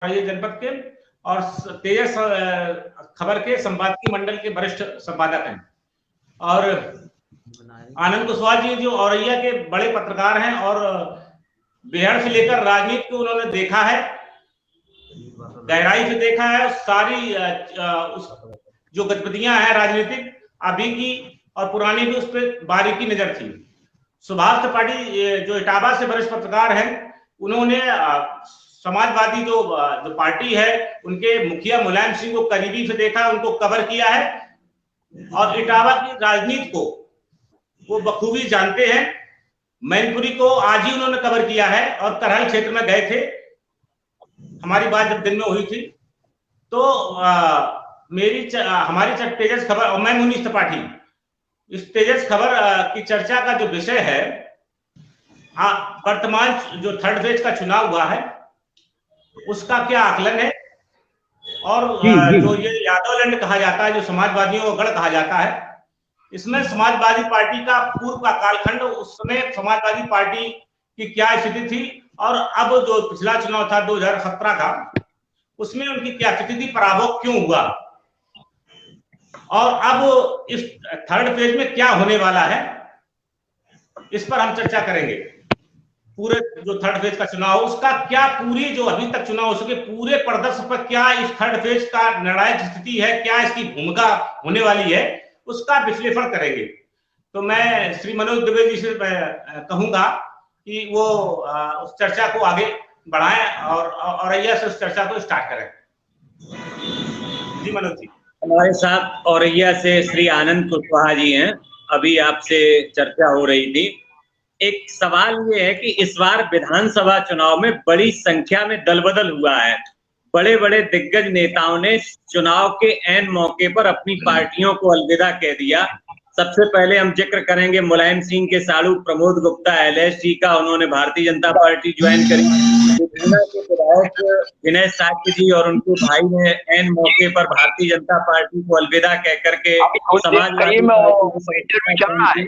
ये जनपद के और तेजस खबर के संपादकीय मंडल के वरिष्ठ संपादक हैं। और आनंद कुशवाहा जी जो औरैया के बड़े पत्रकार हैं और बेहद से लेकर राजनीति को उन्होंने देखा है, गहराई से देखा है, सारी जो गतिविधियां हैं राजनीतिक अभी की और पुरानी भी, उस पर बारीकी नजर थी। सुभाष त्रिपाठी जो इटावा से वरिष्ठ पत्रकार हैं, उन्होंने समाजवादी जो पार्टी है उनके मुखिया मुलायम सिंह को करीबी से देखा, उनको कवर किया है और इटावा की राजनीति को वो बखूबी जानते हैं। मैनपुरी को आज ही उन्होंने कवर किया है और करहल क्षेत्र में गए थे। हमारी बात जब दिन में हुई थी तो हमारी तेजस खबर और मैं मुनीष त्रिपाठी, इस तेजस खबर की चर्चा का जो विषय है, वर्तमान जो थर्ड फेज का चुनाव हुआ है उसका क्या आकलन है, और जो ये यादवलैंड कहा जाता है, जो समाजवादियों का गढ़ कहा जाता है, इसमें समाजवादी पार्टी का पूर्व का कालखंड, उस समय समाजवादी पार्टी की क्या स्थिति थी और अब जो पिछला चुनाव था 2017 का, उसमें उनकी क्या स्थिति थी, पराभव क्यों हुआ, और अब इस थर्ड फेज में क्या होने वाला है, इस पर हम चर्चा करेंगे। पूरे जो थर्ड फेज का चुनाव, उसका क्या, पूरी जो अभी तक चुनाव हो सके पूरे परिदृश्य पर क्या इस थर्ड फेज का निर्णायक स्थिति है, क्या इसकी भूमिका होने वाली है, उसका विश्लेषण करेंगे। तो मैं श्री मनोज दुबे जी से कहूंगा कि वो उस चर्चा को आगे बढ़ाएं और औरैया से उस चर्चा को स्टार्ट करें। जी मनोज जी। हमारे साथ औरैया से श्री आनंद कुशवाहा जी हैं। अभी आपसे चर्चा हो रही थी। एक सवाल ये है कि इस बार विधानसभा चुनाव में बड़ी संख्या में दलबदल हुआ है। बड़े बड़े दिग्गज नेताओं ने चुनाव के ऐन मौके पर अपनी पार्टियों को अलविदा कह दिया। सबसे पहले हम जिक्र करेंगे मुलायम सिंह के साड़ू प्रमोद गुप्ता LSG का, उन्होंने भारतीय जनता पार्टी ज्वाइन करी। के विधायक विनय साक्य जी और उनके भाई ने ऐन मौके पर भारतीय जनता पार्टी को अलविदा कह करके समाजवादी पार्टी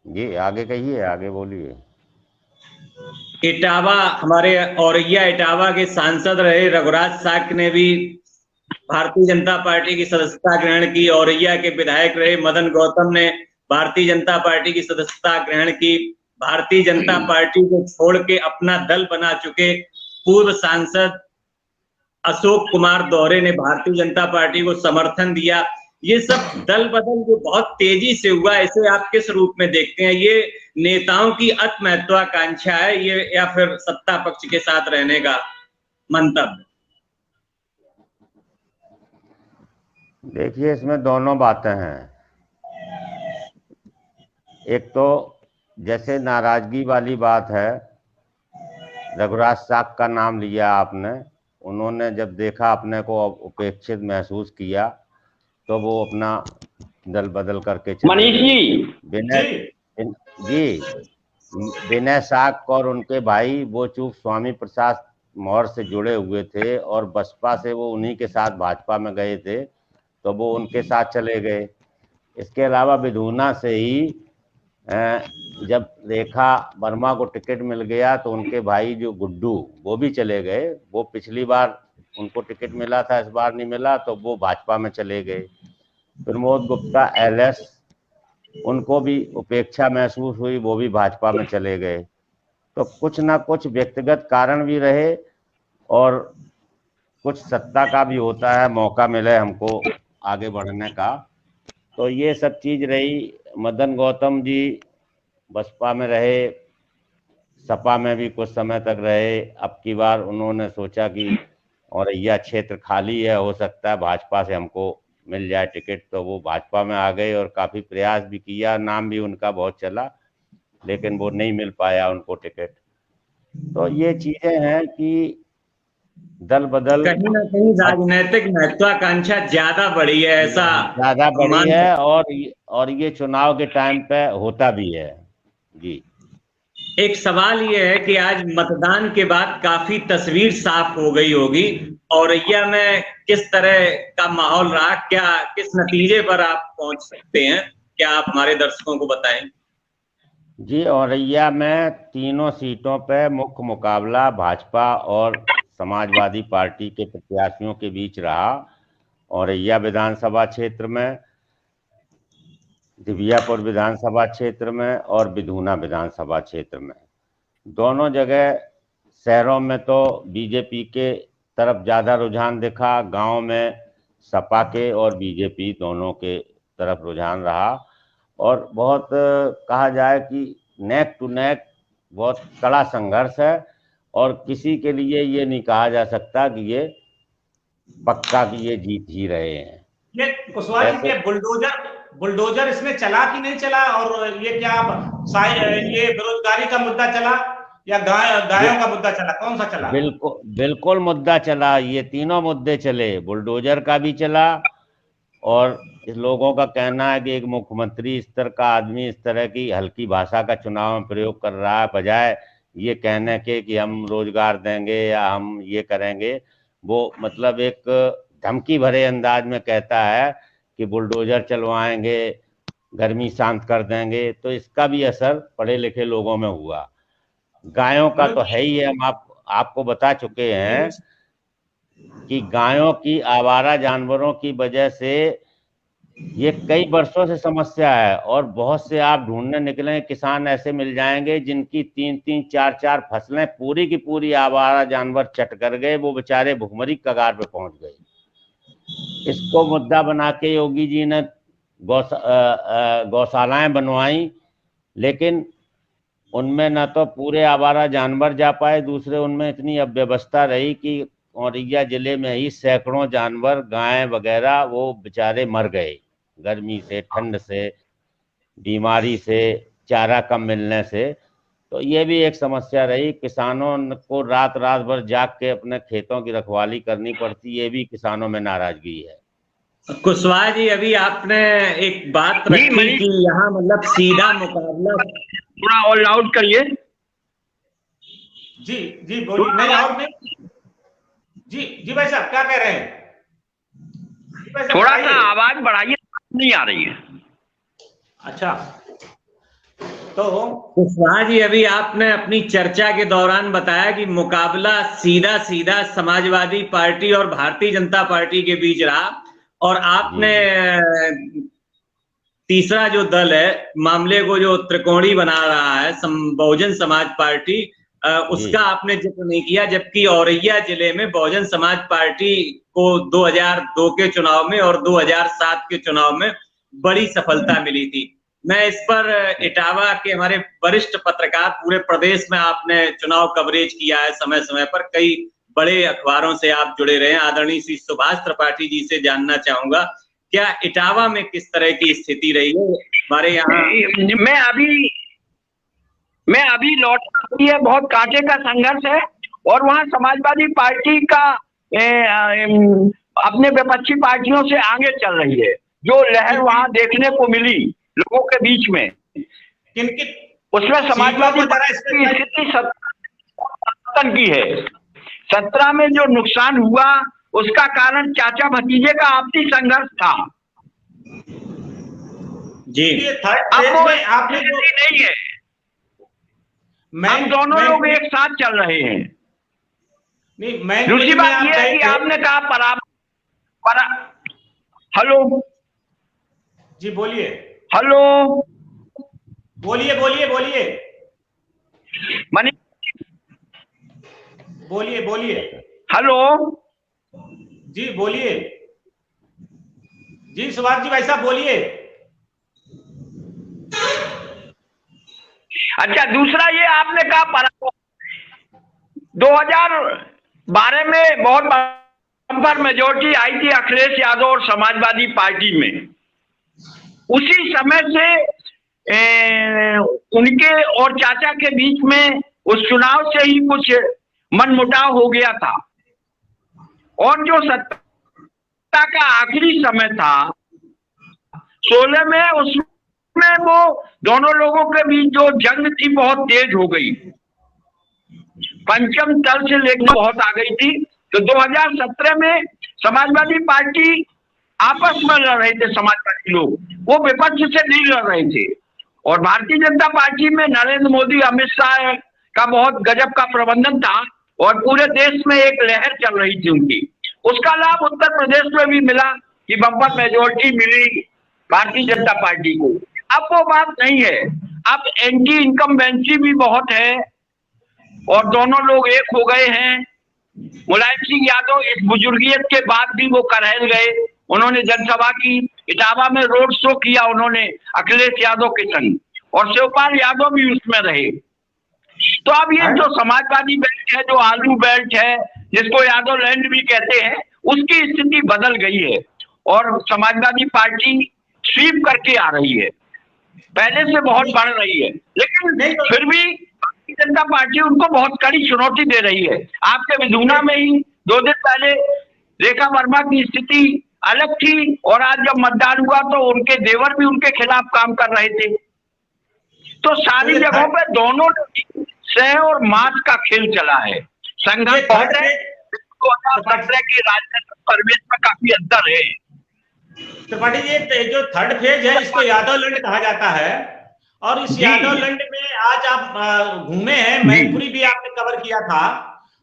ये आगे कहिए, आगे बोलिए। इटावा, हमारे औरैया इटावा के सांसद रहे रघुराज साक्य ने भी भारतीय जनता पार्टी की सदस्यता ग्रहण की। औरैया के विधायक रहे मदन गौतम ने भारतीय जनता पार्टी की सदस्यता ग्रहण की। भारतीय जनता पार्टी को छोड़ के अपना दल बना चुके पूर्व सांसद अशोक कुमार दोहरे ने भारतीय जनता पार्टी को समर्थन दिया। ये सब दल बदल जो बहुत तेजी से हुआ, इसे आप किस रूप में देखते हैं? ये नेताओं की अति महत्वाकांक्षा है ये, या फिर सत्ता पक्ष के साथ रहने का मंतव्य? देखिए, इसमें दोनों बातें हैं। एक तो जैसे नाराजगी वाली बात है, रघुराज साक्य का नाम लिया आपने, उन्होंने जब देखा अपने को उपेक्षित महसूस किया तो वो अपना दल बदल करके चले गए। विनय साक्य और उनके भाई वो चूप स्वामी प्रसाद मौर्य से जुड़े हुए थे और बसपा से वो उन्हीं के साथ भाजपा में गए थे, तो वो उनके साथ चले गए। इसके अलावा विधूना से ही जब रेखा वर्मा को टिकट मिल गया तो उनके भाई जो गुड्डू वो भी चले गए। वो पिछली बार उनको टिकट मिला था, इस बार नहीं मिला, तो वो भाजपा में चले गए। प्रमोद गुप्ता LS, उनको भी उपेक्षा महसूस हुई, वो भी भाजपा में चले गए। तो कुछ ना कुछ व्यक्तिगत कारण भी रहे और कुछ सत्ता का भी होता है, मौका मिले हमको आगे बढ़ने का, तो ये सब चीज रही। मदन गौतम जी बसपा में रहे, सपा में भी कुछ समय तक रहे। अब की बार उन्होंने सोचा कि औरैया क्षेत्र खाली है, हो सकता है भाजपा से हमको मिल जाए टिकट, तो वो भाजपा में आ गए और काफी प्रयास भी किया, नाम भी उनका बहुत चला, लेकिन वो नहीं मिल पाया उनको टिकट। तो ये चीजें हैं कि दल बदल, कहीं ना कहीं राजनीतिक महत्वाकांक्षा ज्यादा बढ़ी है, ऐसा ज्यादा बढ़ी है और ये चुनाव के टाइम पे होता भी है। जी, एक सवाल ये है कि आज मतदान के बाद काफी तस्वीर साफ हो गई होगी, औरैया में किस तरह का माहौल रहा, क्या किस नतीजे पर आप पहुंच सकते हैं, क्या आप हमारे दर्शकों को बताएं? जी, औरैया में तीनों सीटों पे मुख्य मुकाबला भाजपा और समाजवादी पार्टी के प्रत्याशियों के बीच रहा। औरैया विधानसभा क्षेत्र में, दिबियापुर विधानसभा क्षेत्र में और बिधूना विधानसभा क्षेत्र में। दोनों जगह शहरों में तो बीजेपी के तरफ ज़्यादा रुझान दिखा, गांव में सपा के और बीजेपी दोनों के तरफ रुझान रहा। और बहुत कहा जाए कि नेक टू नेक बहुत कड़ा संघर्ष है, और किसी के लिए ये नहीं कहा जा सकता कि ये पक्का कि ये जीत ही रहे हैं। ये कुशवाहा जी, ये बुलडोजर इसमें चला कि नहीं चला, और ये क्या ये बेरोजगारी का मुद्दा चला या गायों का मुद्दा चला, कौन सा चला? बिल्कुल मुद्दा चला, ये तीनों मुद्दे चले। बुलडोजर का भी चला, और इस लोगों का कहना है कि एक मुख्यमंत्री स्तर का आदमी इस तरह की हल्की भाषा का चुनाव में प्रयोग कर रहा है, बजाय ये कहने के कि हम रोजगार देंगे या हम ये करेंगे। वो मतलब एक धमकी भरे अंदाज में कहता है कि बुलडोजर चलवाएंगे, गर्मी शांत कर देंगे। तो इसका भी असर पढ़े लिखे लोगों में हुआ। गायों का तो है ही है, हम आपको बता चुके हैं कि गायों की, आवारा जानवरों की वजह से ये कई वर्षों से समस्या है। और बहुत से आप ढूंढने निकले किसान ऐसे मिल जाएंगे जिनकी 3-3, 4-4 फसलें पूरी की पूरी आवारा जानवर चट कर गए, वो बेचारे भुखमरी कगार पे पहुंच गए। इसको मुद्दा बना के योगी जी ने गौशालाएं बनवाई, लेकिन उनमें न तो पूरे आवारा जानवर जा पाए, दूसरे उनमें इतनी अव्यवस्था रही कि औरैया जिले में ही सैकड़ों जानवर, गाय वगैरह, वो बेचारे मर गए गर्मी से, ठंड से, बीमारी से, चारा कम मिलने से। तो ये भी एक समस्या रही। किसानों को रात रात भर जाग के अपने खेतों की रखवाली करनी पड़ती, ये भी किसानों में नाराजगी है। कुशवाहा जी, अभी आपने एक बात रखी कि यहाँ मतलब सीधा मुकाबला, थोड़ा और लाउड करिए। जी जी बोलिए। नहीं और नहीं, जी भाई साहब क्या कह रहे हैं? थोड़ा सा आवाज बढ़ाइए, नहीं आ रही है। अच्छा, तो कुशवाहा जी, अभी आपने अपनी चर्चा के दौरान बताया कि मुकाबला सीधा सीधा समाजवादी पार्टी और भारतीय जनता पार्टी के बीच रहा, और आपने तीसरा जो दल है मामले को जो त्रिकोणी बना रहा है, बहुजन समाज पार्टी, उसका आपने जिक्र नहीं किया। जबकि औरैया जिले में बहुजन समाज पार्टी को 2002 के चुनाव में और 2007 के चुनाव में बड़ी सफलता मिली थी। मैं इस पर इटावा के हमारे वरिष्ठ पत्रकार, पूरे प्रदेश में आपने चुनाव कवरेज किया है समय समय पर, कई बड़े अखबारों से आप जुड़े रहे हैं। आदरणीय श्री सुभाष त्रिपाठी जी से जानना चाहूंगा, क्या इटावा में किस तरह की स्थिति रही है हमारे यहाँ? मैं अभी लौटा है, बहुत कांटे का संघर्ष है, और वहाँ समाजवादी पार्टी का अपने विपक्षी पार्टियों से आगे चल रही है। जो लहर वहाँ देखने को मिली लोगों के बीच में, उसमें समाजवादी पार्टी की स्थिति 17 की है। 17 में जो नुकसान हुआ उसका कारण चाचा भतीजे का आपसी संघर्ष था जी। आपने नहीं है, हम दोनों लोग एक साथ चल रहे हैं। दूसरी बात यह है कि आपने कहा हेलो जी बोलिए। हेलो बोलिए मनी, बोलिए। हेलो जी बोलिए। जी सुभाष जी भाई साहब बोलिए। अच्छा, दूसरा ये आपने कहा 2012 में बहुत बम्पर मेजोरिटी आई थी अखिलेश यादव और समाजवादी पार्टी में। उसी समय से उनके और चाचा के बीच में उस चुनाव से ही कुछ मनमुटाव हो गया था, और जो सत्ता का आखिरी समय था 16 में, उसमें वो दोनों लोगों के बीच जो जंग थी बहुत तेज हो गई, पंचम तल से लेकर बहुत आ गई थी। तो 2017 में समाजवादी पार्टी आपस में लड़ रहे थे, समाजवादी लोग वो विपक्ष से नहीं लड़ रहे थे, और भारतीय जनता पार्टी में नरेंद्र मोदी, अमित शाह का बहुत गजब का प्रबंधन था और पूरे देश में एक लहर चल रही थी उनकी। उसका लाभ उत्तर प्रदेश में भी मिला कि बम्पर मेजोरिटी मिली भारतीय जनता पार्टी को। अब वो बात नहीं है, अब एंटी इनकम्बेंसी भी बहुत है और दोनों लोग एक हो गए हैं। मुलायम सिंह यादव इस बुजुर्गियत के बाद भी वो करहल गए, उन्होंने जनसभा की, इटावा में रोड शो किया उन्होंने अखिलेश यादव के संग, और शिवपाल यादव भी उसमें रहे। तो अब ये जो समाजवादी बेल्ट है, जो आलू बेल्ट है, जिसको यादव लैंड भी कहते हैं, उसकी स्थिति बदल गई है और समाजवादी पार्टी स्वीप करके आ रही है, पहले से बहुत बढ़ रही है। लेकिन फिर भी भारतीय जनता पार्टी उनको बहुत कड़ी चुनौती दे रही है। आपके विधुना में ही 2 दिन पहले रेखा वर्मा की स्थिति अलग थी और आज जब मतदान हुआ तो उनके देवर भी उनके खिलाफ काम कर रहे थे। तो सारी जगहों पे दोनों सह और मात का खेल चला है, संघर्ष बहुत है। 2017 के राजनीतिक परिवेश में काफी अंतर है। त्रिपाठी जी, जो थर्ड फेज है इसको यादव लैंड कहा जाता है और इस यादव लैंड में आज आप घूमे हैं, मैनपुरी भी आपने कवर किया था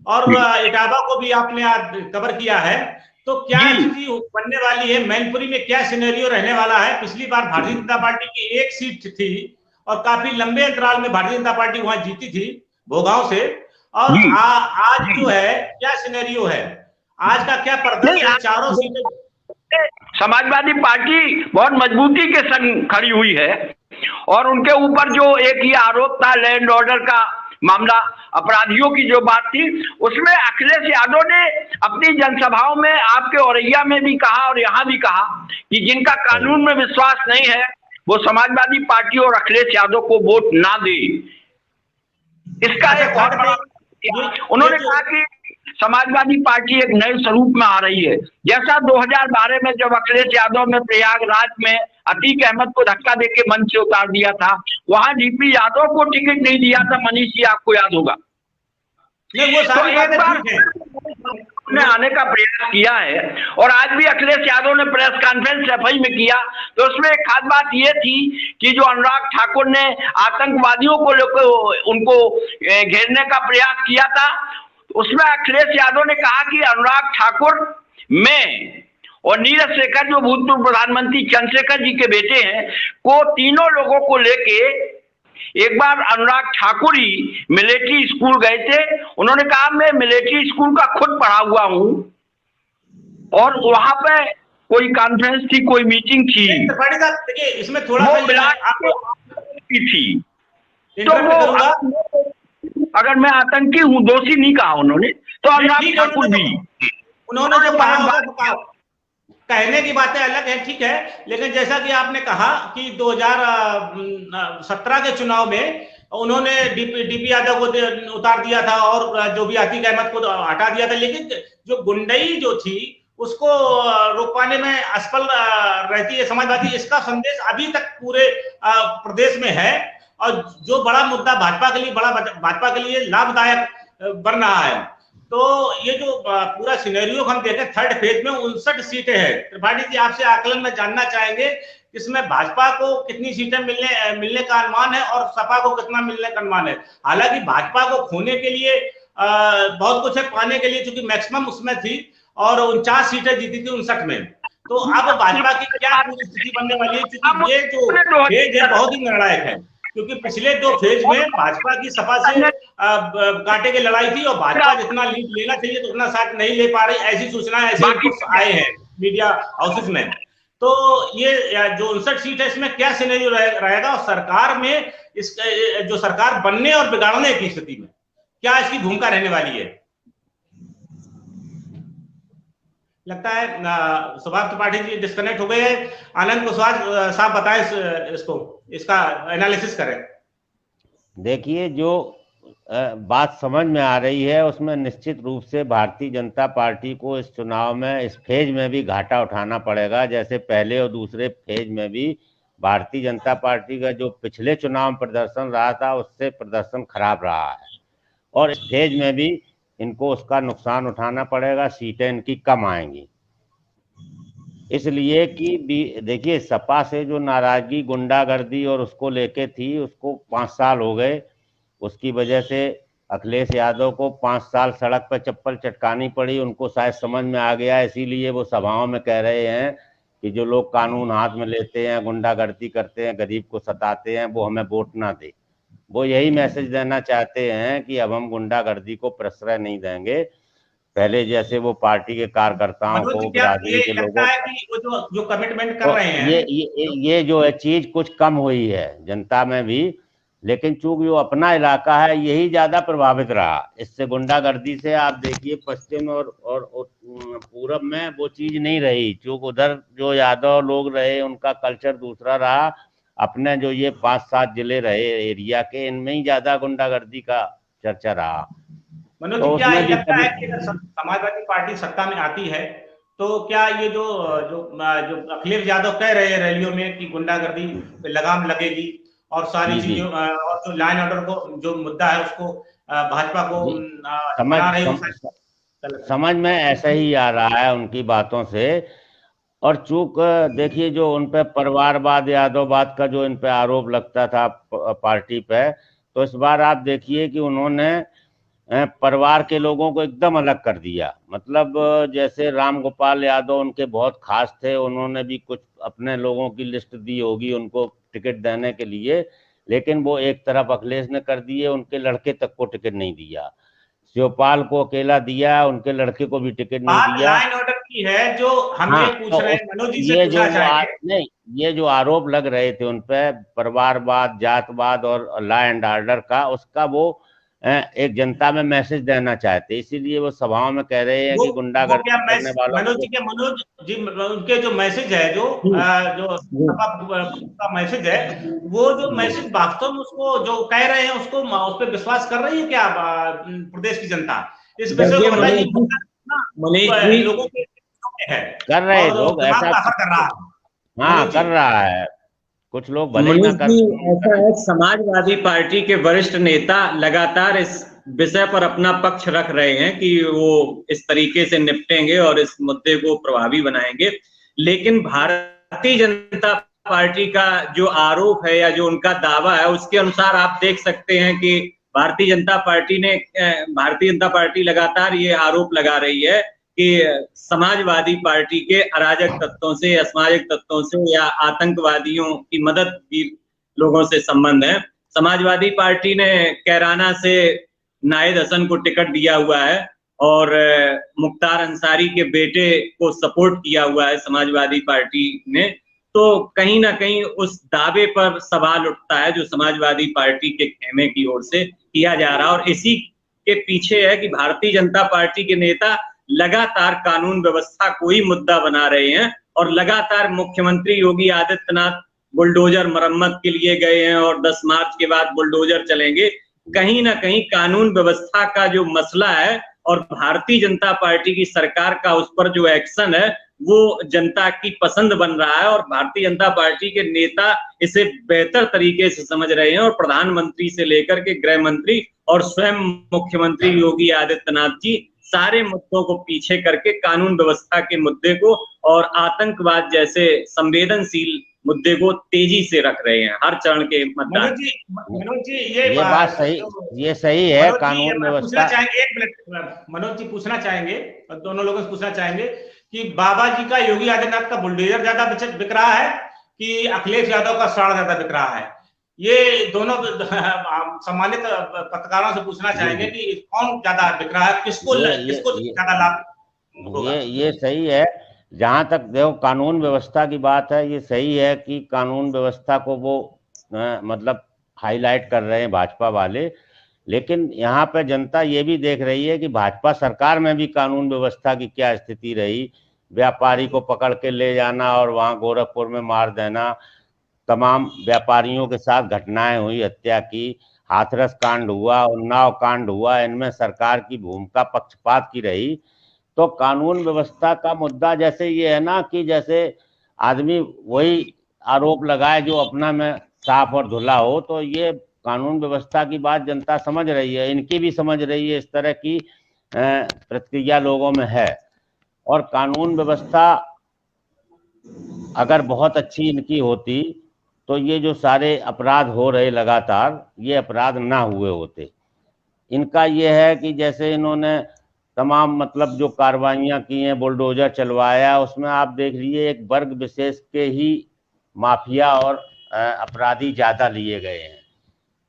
और इटावा को भी आपने आज कवर किया है। तो क्या स्थिति बनने वाली है, मैनपुरी में क्या सिनेरियो रहने वाला है? पिछली बार भारतीय जनता पार्टी की 1 सीट थी और काफी लंबे अंतराल में भारतीय जनता पार्टी वहां जीती थी भोगांव से, और आज जो है क्या सिनेरियो है, आज का क्या प्रदर्शन है? चारों सीटें समाजवादी पार्टी बहुत मजबूती के संग खड़ी हुई है और उनके ऊपर जो एक ही आरोप था लैंड ऑर्डर का मामला, अपराधियों की जो बात थी, उसमें अखिलेश यादव ने अपनी जनसभाओं में आपके औरैया में भी कहा और यहाँ भी कहा कि जिनका कानून में विश्वास नहीं है वो समाजवादी पार्टी और अखिलेश यादव को वोट ना दे। इसका एक बहुत बड़ा उन्होंने कहा कि समाजवादी पार्टी एक नए स्वरूप में आ रही है। जैसा 2012 में जब अखिलेश यादव ने प्रयागराज में अतीक अहमद को धक्का देके मंच से उतार दिया था, वहां डीपी यादव को टिकट नहीं दिया था, मनीष जी आपको याद होगा। नहीं, वो तो एक बार ने आने का प्रयास किया है और आज भी अखिलेश यादव ने प्रेस कॉन्फ्रेंस सफाई में किया, तो उसमें एक खास बात ये थी कि जो अनुराग ठाकुर ने आतंकवादियों को लेकर उनको घेरने का प्रयास किया था, उसमें अखिलेश यादव ने कहा कि अनुराग ठाकुर में और नीरज शेखर जो भूतपूर्व प्रधानमंत्री चंद्रशेखर जी के बेटे हैं, को तीनों लोगों को लेके एक बार अनुराग ठाकुर ही मिलिट्री स्कूल गए थे। उन्होंने कहा मैं मिलिट्री स्कूल का खुद पढ़ा हुआ हूं और वहां पे कोई कॉन्फ्रेंस थी, कोई मीटिंग थी, देखिए इसमें थोड़ा थी, तो वो अगर मैं आतंकी हूं, दोषी नहीं कहा उन्होंने, तो अनुराग ठाकुर भी उन्होंने जो कहा, कहने की बातें अलग है, ठीक है, लेकिन जैसा कि आपने कहा कि 2017 के चुनाव में उन्होंने डीपी यादव को उतार दिया था और जो भी अतीक अहमद को हटा दिया था, लेकिन जो गुंडई जो थी उसको रोक पाने में असफल रहती है समाजवादी। इसका संदेश अभी तक पूरे प्रदेश में है और जो बड़ा मुद्दा भाजपा के लिए लाभदायक बन रहा है। तो ये जो पूरा सिनेरियो हम देखें, थर्ड फेज में 59 सीटें हैं। त्रिपाठी जी, आपसे आकलन में जानना चाहेंगे इसमें भाजपा को कितनी सीटें मिलने का अनुमान है और सपा को कितना मिलने का अनुमान है। हालांकि भाजपा को खोने के लिए बहुत कुछ है, पाने के लिए चूंकि मैक्सिमम उसमें थी और 49 सीटें जीती थी 59 में। तो अब भाजपा की क्या पूरी स्थिति बनने वाली है, क्योंकि ये जो फेज है बहुत ही निर्णायक है, क्योंकि पिछले 2 फेज में भाजपा की सपा से कांटे की लड़ाई थी और भाजपा जितना लीड लेना चाहिए तो उतना शायद नहीं ले पा रही, ऐसी सूचनाएं ऐसे आए हैं मीडिया हाउसेस में। तो ये जो 59 सीट है इसमें क्या सिनेरियो रहेगा और सरकार में इस जो सरकार बनने और बिगाड़ने की स्थिति में क्या इसकी भूमिका रहने वाली है? लगता है सुभाष त्रिपाठी जी डिस्कनेक्ट हो गए हैं। आनंद कुशवाहा साहब बताएं इसका एनालिसिस करें। देखिए, जो बात समझ में आ रही है उसमें निश्चित रूप से भारतीय जनता पार्टी को इस चुनाव में इस फेज में भी घाटा उठाना पड़ेगा। जैसे पहले और दूसरे फेज में भी भारतीय जनता पार्टी का जो पिछले चुनाव में प्रदर्शन रहा था उससे प्रदर्शन खराब रहा है और इस फेज में भी इनको उसका नुकसान उठाना पड़ेगा, सीटें इनकी कम आएंगी। इसलिए कि देखिए, सपा से जो नाराजगी गुंडागर्दी और उसको लेके थी, उसको 5 साल हो गए। उसकी वजह से अखिलेश यादव को 5 साल सड़क पर चप्पल चटकानी पड़ी। उनको शायद समझ में आ गया, इसीलिए वो सभाओं में कह रहे हैं कि जो लोग कानून हाथ में लेते हैं, गुंडागर्दी करते हैं, गरीब को सताते हैं, वो हमें वोट ना दे। वो यही मैसेज देना चाहते हैं कि अब हम गुंडागर्दी को प्रश्रय नहीं देंगे। पहले जैसे वो पार्टी के कार्यकर्ताओं मनोज जी, को, क्या ये बिरादरी के लगता लोगों है को, कि वो जो कमिटमेंट कर तो रहे हैं, ये जो है चीज कुछ कम हुई है जनता में भी। लेकिन चूंकि वो अपना इलाका है, यही ज्यादा प्रभावित रहा इससे, गुंडागर्दी से। आप देखिए पश्चिम और पूरब में वो चीज नहीं रही, चूंकि उधर जो यादव लोग रहे उनका कल्चर दूसरा रहा। अपने जो ये 5-7 जिले रहे एरिया के, इनमें ही ज्यादा गुंडागर्दी का चर्चा रहा। मनोज जी, तो क्या उसमें भी लगता कभी है कि अगर समाजवादी पार्टी सत्ता में आती है तो क्या ये जो जो जो अखिलेश यादव कह रहे हैं रैलियों में कि गुंडागर्दी पे लगाम लगेगी और सारी जी जी चीजों और जो लॉ एंड ऑर्डर को जो मुद्दा है उसको भाजपा को जी समझ बना रही समझ में ऐसा ही आ रहा है उनकी बातों से। और चूक देखिए, जो उन पे परिवारवाद, यादववाद का जो इन पे आरोप लगता था पार्टी पे, तो इस बार आप देखिए कि उन्होंने परिवार के लोगों को एकदम अलग कर दिया। मतलब जैसे राम गोपाल यादव उनके बहुत खास थे, उन्होंने भी कुछ अपने लोगों की लिस्ट दी होगी उनको टिकट देने के लिए, लेकिन वो एक तरफ अखिलेश ने कर दिए, उनके लड़के तक को टिकट नहीं दिया। शिवपाल को अकेला दिया, उनके लड़के को भी टिकट नहीं बात लॉ दिया। एंड ऑर्डर की है जो हम हाँ, ये पूछ तो रहे हैं, मनोज जी से ये जो पूछना चाहेंगे। नहीं, ये जो आरोप लग रहे थे उन पे परिवारवाद, जातवाद और लॉ एंड ऑर्डर का, उसका वो एक जनता में मैसेज देना चाहते, इसीलिए वो सभाओं में कह रहे हैं वो कि वो क्या गुंडागर्दी करने मैसेज, वालों मनोज को। जी, क्या मनोज जी उनके जो मैसेज है, जो का मैसेज है, वो जो मैसेज वास्तव में उसको जो कह रहे हैं उसको उस पर विश्वास कर रही है क्या प्रदेश की जनता? इस विषय देखिए को बताइए। मनीष जी, लोगों के है कर रहे और लोग दिमाग ऐसा, का असर कर रहा है। हाँ मनोज जी, कर रहा है। कुछ लोग भले ही ना मनीष कर। जी, ऐसा है, समाजवादी पार्टी के वरिष्ठ नेता लगातार इस विषय पर अपना पक्ष रख रहे हैं कि वो इस तरीके से निपटेंगे और इस मुद्दे को प्रभावी बनाएंगे। लेकिन भारतीय जनता पार्टी का जो आरोप है या जो उनका दावा है, उसके अनुसार आप देख सकते हैं कि भारतीय जनता पार्टी लगातार ये आरोप लगा रही है कि समाजवादी पार्टी के अराजक तत्वों से, असामाजिक तत्वों से या आतंकवादियों की मदद की लोगों से संबंध है। समाजवादी पार्टी ने कैराना से नाहिद हसन को टिकट दिया हुआ है और मुख्तार अंसारी के बेटे को सपोर्ट किया हुआ है समाजवादी पार्टी ने। तो कहीं ना कहीं उस दावे पर सवाल उठता है जो समाजवादी पार्टी के खेमे की ओर से किया जा रहा है, और इसी के पीछे है कि भारतीय जनता पार्टी के नेता लगातार कानून व्यवस्था को ही मुद्दा बना रहे हैं और लगातार मुख्यमंत्री योगी आदित्यनाथ बुलडोजर मरम्मत के लिए गए हैं और 10 मार्च के बाद बुलडोजर चलेंगे। कहीं ना कहीं कानून व्यवस्था का जो मसला है और भारतीय जनता पार्टी की सरकार का उस पर जो एक्शन है वो जनता की पसंद बन रहा है और भारतीय जनता पार्टी के नेता इसे बेहतर तरीके से समझ रहे हैं और प्रधानमंत्री से लेकर के गृह मंत्री और स्वयं मुख्यमंत्री योगी आदित्यनाथ जी सारे मुद्दों को पीछे करके कानून व्यवस्था के मुद्दे को और आतंकवाद जैसे संवेदनशील मुद्दे को तेजी से रख रहे हैं हर चरण के मतदान। मनोज जी, ये बात सही, ये सही है। मनोज जी, कानून पूछना व्यवस्था, चाहेंगे, एक मिनट मनोज जी पूछना चाहेंगे, दोनों लोगों से पूछना चाहेंगे कि बाबा जी का, योगी आदित्यनाथ का बुलडोजर ज्यादा बिक रहा है कि अखिलेश यादव का साड़ ज्यादा बिक रहा है? ये दोनों सम्मानित पत्रकारों से पूछना चाहेंगे कि कौन ज्यादा बिक रहा है, किसको ज्यादा लाभ होगा? ये सही है। जहां तक देखो कानून व्यवस्था की बात है, ये सही है कि कानून व्यवस्था को वो मतलब हाईलाइट कर रहे हैं भाजपा वाले। लेकिन यहाँ पे जनता ये भी देख रही है कि भाजपा सरकार में भी कानून व्यवस्था की क्या स्थिति रही। व्यापारी को पकड़ के ले जाना और वहां गोरखपुर में मार देना, तमाम व्यापारियों के साथ घटनाएं हुई, हत्या की, हाथरस कांड हुआ, उन्नाव कांड हुआ, इनमें सरकार की भूमिका पक्षपात की रही। तो कानून व्यवस्था का मुद्दा जैसे ये है ना कि जैसे आदमी वही आरोप लगाए जो अपना में साफ और धुला हो, तो ये कानून व्यवस्था की बात जनता समझ रही है, इनकी भी समझ रही है, इस तरह की प्रतिक्रिया लोगों में है। और कानून व्यवस्था अगर बहुत अच्छी इनकी होती तो ये जो सारे अपराध हो रहे लगातार, ये अपराध ना हुए होते। इनका ये है कि जैसे इन्होंने तमाम मतलब जो कार्रवाइयाँ की हैं, बुलडोजर चलवाया, उसमें आप देख लीजिए एक वर्ग विशेष के ही माफिया और अपराधी ज़्यादा लिए गए हैं।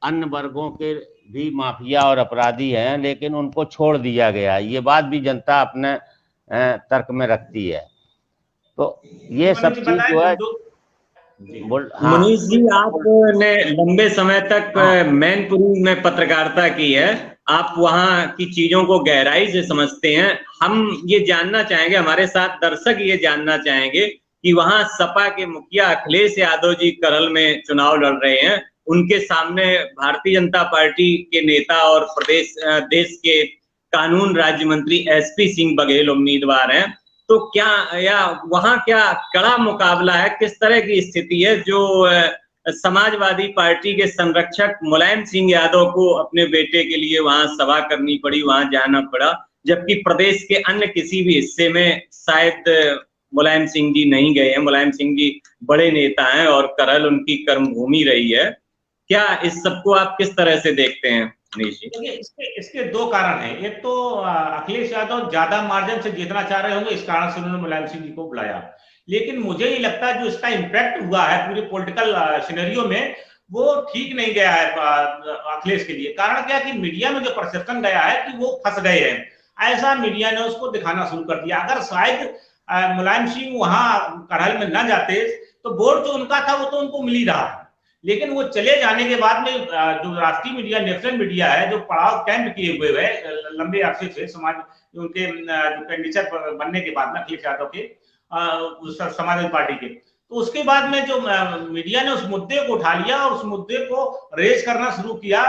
अन्य वर्गों के भी माफिया और अपराधी हैं, लेकिन उनको छोड़ दिया गया। ये बात भी जनता अपने तर्क में रखती है। तो ये सब चीज जो है हाँ। मनीष जी, आपने लंबे समय तक मैनपुरी में पत्रकारिता की है, आप वहां की चीजों को गहराई से समझते हैं। हम ये जानना चाहेंगे, हमारे साथ दर्शक ये जानना चाहेंगे कि वहां सपा के मुखिया अखिलेश यादव जी करल में चुनाव लड़ रहे हैं, उनके सामने भारतीय जनता पार्टी के नेता और देश के कानून राज्य मंत्री एसपी सिंह बघेल उम्मीदवार हैं। तो क्या वहां क्या कड़ा मुकाबला है, किस तरह की स्थिति है जो समाजवादी पार्टी के संरक्षक मुलायम सिंह यादव को अपने बेटे के लिए वहां सभा करनी पड़ी, वहां जाना पड़ा, जबकि प्रदेश के अन्य किसी भी हिस्से में शायद मुलायम सिंह जी नहीं गए हैं। मुलायम सिंह जी बड़े नेता हैं और करल उनकी कर्मभूमि रही है। क्या इस सबको आप किस तरह से देखते हैं मनीष जी? इसके दो कारण हैं। एक तो अखिलेश यादव ज्यादा मार्जिन से जीतना चाह रहे होंगे, इस कारण से उन्होंने मुलायम सिंह जी को बुलाया। लेकिन मुझे ये लगता है जो इसका इम्पैक्ट हुआ है पूरे पॉलिटिकल सिनेरियो में, वो ठीक नहीं गया है अखिलेश के लिए। कारण क्या कि मीडिया में जो परसेप्शन गया है कि वो फंस गए हैं, ऐसा मीडिया ने उसको दिखाना शुरू कर दिया। अगर शायद मुलायम सिंह वहां करहल में न जाते तो वोट जो उनका था वो तो उनको मिल ही रहा, लेकिन वो चले जाने के बाद में जो राष्ट्रीय मीडिया, नेशनल मीडिया है, जो पड़ाव कैंप किए हुए है लंबे अरसे से समाज, उनके जो कैंडिडेट बनने के बाद में अखिलेश यादव के समाजवादी पार्टी के, तो उसके बाद में जो मीडिया ने उस मुद्दे को उठा लिया और उस मुद्दे को रेज करना शुरू किया,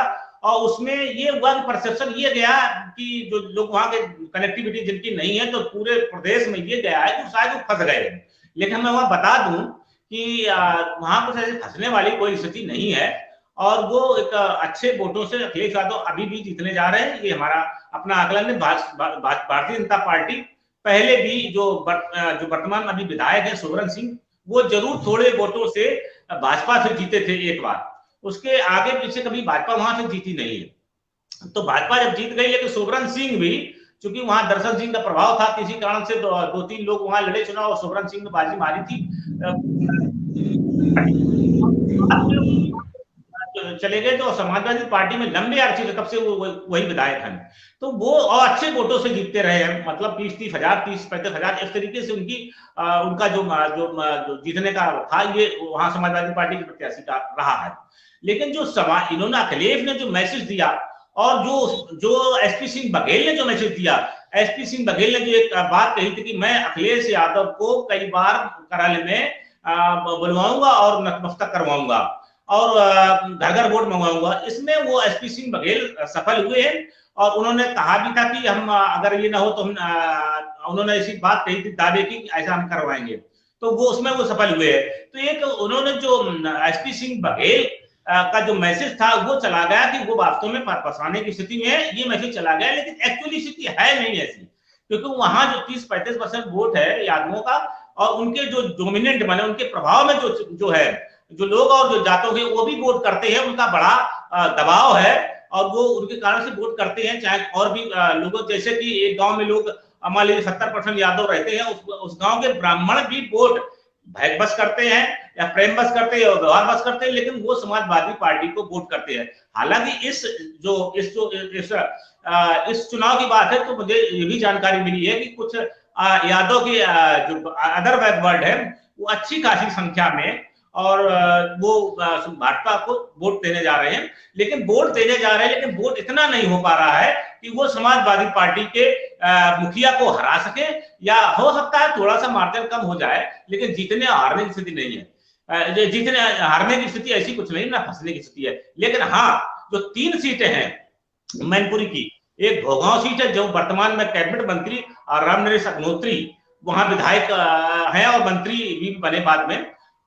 और उसमें ये हुआ कि परसेप्शन ये गया कि जो लोग वहां के कनेक्टिविटी जिनकी नहीं है, तो पूरे प्रदेश में ये गया है कि शायद वो फंस गए। लेकिन मैं वहां बता दूं कि वहां कुछ ऐसे फंसने वाली कोई स्थिति नहीं है, और वो एक अच्छे वोटों से अखिलेश यादव अभी भी जीतने जा रहे हैं। ये हमारा अपना आकलन है। भारतीय जनता पार्टी पहले भी जो वर्तमान अभी विधायक है सोबरन सिंह, वो जरूर थोड़े वोटों से भाजपा से जीते थे एक बार, उसके आगे पीछे कभी भाजपा वहां से जीती नहीं है। तो भाजपा जब जीत गई, लेकिन सोबरन सिंह भी, क्योंकि वहां दर्शन सिंह का प्रभाव था, किसी कारण से दो तीन लोग वहां लड़े चुनाव और सोबरन सिंह ने बाजी मारी थी, चले गए। तो समाजवादी पार्टी में लंबे अरसे से तब से वो वही विधायक हैं, तो वो और अच्छे वोटों से जीतते रहे हैं, मतलब 30-30 हजार, 30-35 हजार, इस तरीके से उनका जो जीतने का था, ये वहां समाजवादी पार्टी के प्रत्याशी का रहा है। लेकिन जो इन्होंने अखिलेश ने जो मैसेज दिया, और जो एसपी सिंह बघेल ने जो मैसेज दिया, एसपी सिंह बघेल ने जो एक बात कही थी कि मैं अखिलेश यादव को कई बार करल में बुलवाऊंगा और नतमस्तक करवाऊंगा और घर घर वोट मंगवाऊंगा, इसमें वो एसपी सिंह बघेल सफल हुए हैं। और उन्होंने कहा भी था कि हम अगर ये ना हो तो हम, उन्होंने ऐसी बात कही थी दावे की ऐसा हम करवाएंगे, तो वो उसमें वो सफल हुए हैं। तो एक उन्होंने जो एसपी सिंह बघेल का जो मैसेज था वो चला गया कि वो वास्तव में फंसाने की स्थिति में है, ये मैसेज चला गया, लेकिन एक्चुअली स्थिति है नहीं ऐसी, क्योंकि वहां जो 30-35% वोट है यादवों का, और उनके जो डोमिनेंट बने, उनके प्रभाव में जो है, जो लोग और जो जातों के वो भी वोट करते हैं, उनका बड़ा दबाव है और वो उनके कारण से वोट करते हैं। चाहे और भी लोगों, जैसे कि एक गांव में लोग मान लीजिए 70% यादव रहते हैं, उस गांव के ब्राह्मण भी वोट भैक बस करते हैं या प्रेम बस करते हैं और व्यवहार बस करते हैं, लेकिन वो समाजवादी पार्टी को वोट करते हैं। हालांकि इस चुनाव की बात है तो मुझे ये भी जानकारी मिली है कि कुछ यादव के जो अदर बैकवर्ड है वो अच्छी खासी संख्या में, और वो भाजपा को वोट देने जा रहे हैं, लेकिन वोट इतना नहीं हो पा रहा है कि वो समाजवादी पार्टी के मुखिया को हरा सके, या हो सकता है थोड़ा सा मार्जिन कम हो जाए, लेकिन जीतने हारने की स्थिति नहीं है। जीतने हारने की स्थिति ऐसी कुछ नहीं, ना फंसने की स्थिति है। लेकिन हाँ, जो 3 सीटें हैं मैनपुरी की, एक भोगांव सीट है जो वर्तमान में कैबिनेट मंत्री रामनरेश अग्निहोत्री वहां विधायक हैं और मंत्री भी बने बाद में,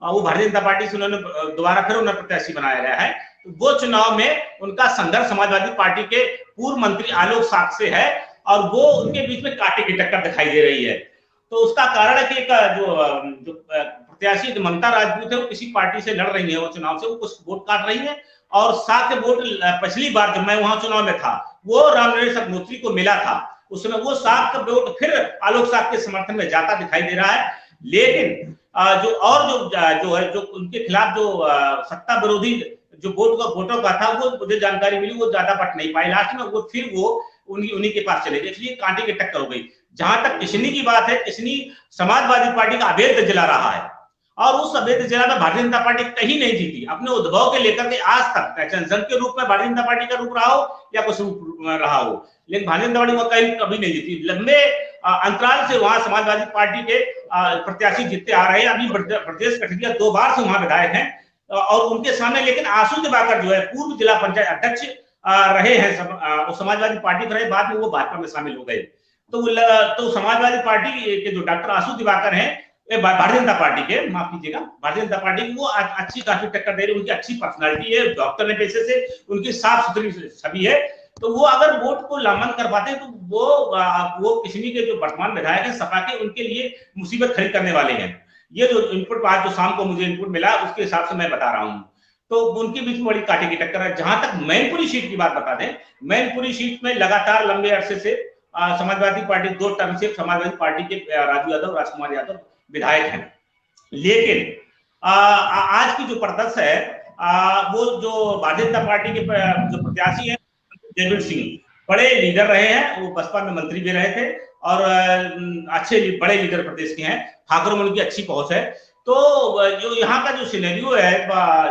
वो भारतीय जनता पार्टी से उन्होंने दोबारा फिर उन्हें प्रत्याशी बनाया गया है। तो वो चुनाव में उनका संघर्ष समाजवादी पार्टी के पूर्व मंत्री आलोक साक्ष से है, और वो उनके बीच में कांटे की टक्कर दिखाई दे रही है। तो उसका कारण है कि जो प्रत्याशी ममता राजपूत है वो किसी पार्टी से लड़ रही है, वो चुनाव से वो कुछ वोट काट रही है और 7 वोट पिछली बार जब मैं वहां चुनाव में था वो रामनरेश अग्निहोत्री को मिला था, उस समय वो 7 का वोट फिर आलोक साहब के समर्थन में जाता दिखाई दे रहा है। लेकिन जो है जो उनके खिलाफ जो सत्ता विरोधी जो वोटों का था वो मुझे जानकारी मिली वो ज्यादा बट नहीं पाए, लास्ट में वो फिर वो उन्हीं के पास चले गए, इसलिए कांटे की टक्कर हो गई। जहां तक किशनी की बात है, किशनी समाजवादी पार्टी का अवैध जिला रहा है और उस अवैध जिला में भारतीय जनता पार्टी कहीं नहीं जीती। अपने उद्भव के लेकर के आज तक जनसंघ के रूप में भारतीय जनता पार्टी का रूप रहा हो या कुछ रूप रहा हो, लेकिन भारतीय जनता पार्टी वो कभी नहीं जीती। लंबे अंतराल से वहां समाजवादी पार्टी के प्रत्याशी जीतते आ रहे हैं। अभी ब्रजेश कठरिया 2 बार से वहां विधायक हैं और उनके सामने लेकिन आंसू दिवाकर जो है पूर्व जिला पंचायत अध्यक्ष रहे हैं, समाजवादी पार्टी में रहे, बाद में वो भाजपा में शामिल हो गए। तो समाजवादी पार्टी के जो डॉक्टर आंसू दिवाकर हैं भारतीय जनता पार्टी के, माफ कीजिएगा, भारतीय जनता पार्टी की वो अच्छी काफी टक्कर दे रही है, उनकी अच्छी पर्सनालिटी है, डॉक्टर ने पैसे से उनकी साफ सुथरी छवि है, तो वो अगर वोट को लामन कर पाते तो वो किशनी के जो वर्तमान विधायक हैं सपा के, उनके लिए मुसीबत खड़ी करने वाले हैं। ये जो इनपुट आज जो शाम को मुझे इनपुट मिला उसके हिसाब से मैं बता रहा हूँ, तो उनके बीच में बड़ी कांटे की टक्कर है। जहां तक मैनपुरी सीट की बात बता दें, मैनपुरी सीट में लगातार लंबे अरसे से समाजवादी पार्टी 2 टर्म से समाजवादी पार्टी के राजू यादव, राजकुमार यादव विधायक हैं, लेकिन आज की जो परिदृश्य है वो जो भारतीय जनता पार्टी के जो प्रत्याशी हैं जयवीर सिंह बड़े लीडर रहे हैं, वो बसपा में मंत्री भी रहे थे और अच्छे बड़े लीडर प्रदेश के हैं, ठाकुर में उनकी अच्छी पहुंच है। तो जो यहाँ का जो सिनेरियो है